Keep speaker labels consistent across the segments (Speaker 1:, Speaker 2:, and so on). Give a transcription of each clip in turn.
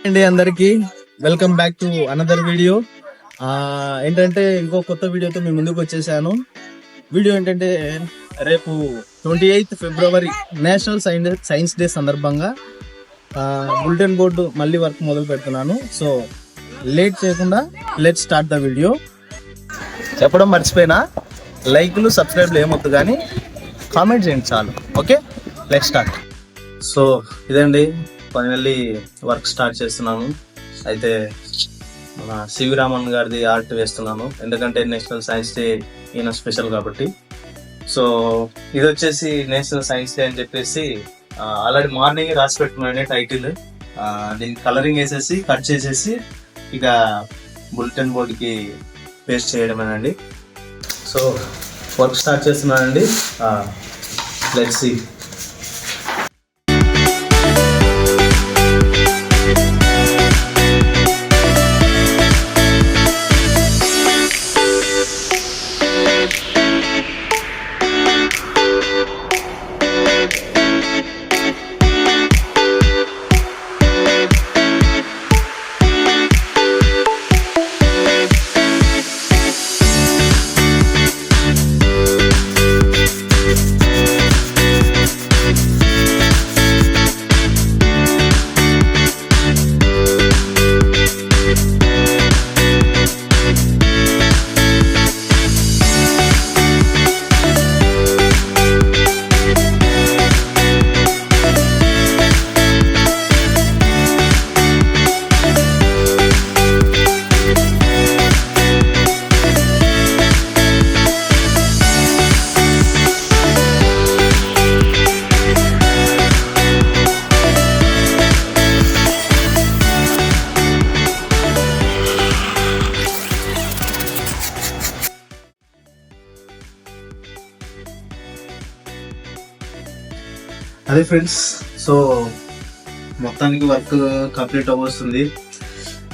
Speaker 1: అండి అందరికి welcome back to another video. ఏంటంటే ఇంకో కొత్త వీడియోతో మీ ముందుకు వచ్చేసాను. వీడియో ఏంటంటే రేపు 28th ఫిబ్రవరి నేషనల్ సైన్స్ డే సందర్భంగా బులెటిన్ బోర్డు మళ్ళీ వర్క్ మొదలు పెడుతున్నాను. సో లేట్ చేయకుండా లెట్ స్టార్ట్ ద వీడియో. చెప్పడం మర్చిపోయినా, లైక్లు సబ్స్క్రైబ్లు ఏమొద్దు కానీ కామెంట్ చేయండి చాలు. Okay, let start. సో ఇదండి, ఫైనల్లీ వర్క్ స్టార్ట్ చేస్తున్నాను. అయితే మన సివి రామన్ గారిది ఆర్ట్ వేస్తున్నాను, ఎందుకంటే నేషనల్ సైన్స్ డే ఈయన స్పెషల్ కాబట్టి. సో ఇది వచ్చేసి నేషనల్ సైన్స్ డే అని చెప్పేసి ఆల్రెడీ మార్నింగ్ రాసి పెట్టుకున్నాను టైటిల్. దీనికి కలరింగ్ వేసేసి కట్ చేసేసి ఇక బులెటిన్ బోర్డుకి పేస్ట్ చేయడమేనండి. సో వర్క్ స్టార్ట్ చేస్తున్నానండి. Let's see. అదే ఫ్రెండ్స్, సో మొత్తానికి వర్క్ కంప్లీట్ అవ్వస్తుంది.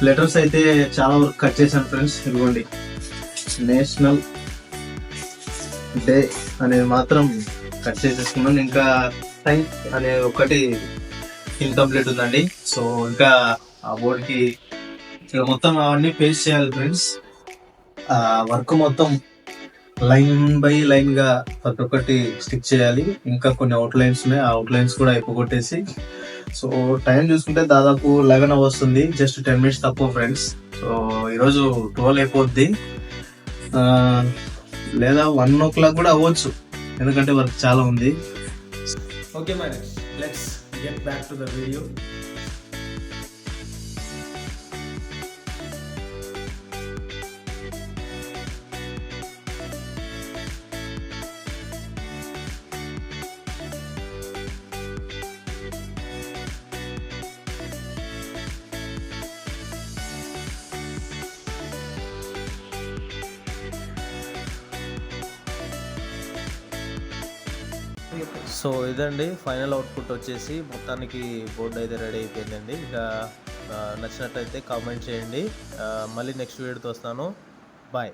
Speaker 1: లెటర్స్ అయితే చాలా వర్క్ కట్ చేశాను ఫ్రెండ్స్. ఇదిగోండి, నేషనల్ డే అనేది మాత్రం కట్ చేసేసుకున్నాను. ఇంకా టైం అనే ఒకటి ఇన్కంప్లీట్ ఉందండి. సో ఇంకా ఆ బోర్డ్కి ఇక మొత్తం అవన్నీ పేస్ట్ చేయాలి ఫ్రెండ్స్. వర్క్ మొత్తం లైన్ బై లైన్ గా ప్రతి ఒక్కటి స్టిక్ చేయాలి. ఇంకా కొన్ని అవుట్ లైన్స్ ఉన్నాయి, ఆ అవుట్ లైన్స్ కూడా అయిపోగొట్టేసి. సో టైం చూసుకుంటే దాదాపు 11 వస్తుంది, జస్ట్ 10 minutes తక్కువ ఫ్రెండ్స్. సో ఈరోజు 12 అయిపోద్ది, లేదా 1 o'clock కూడా అవ్వచ్చు, ఎందుకంటే వర్క్ చాలా ఉంది. ఓకే మరి, let's get back to the video.
Speaker 2: So ఇదండి ఫైనల్ అవుట్పుట్ వచ్చేసి. మొత్తానికి బోర్డు అయితే రెడీ అయిపోయిందండి. ఇక నచ్చినట్టయితే కామెంట్ చేయండి. మళ్ళీ నెక్స్ట్ వీడియోతో వస్తాను. బాయ్.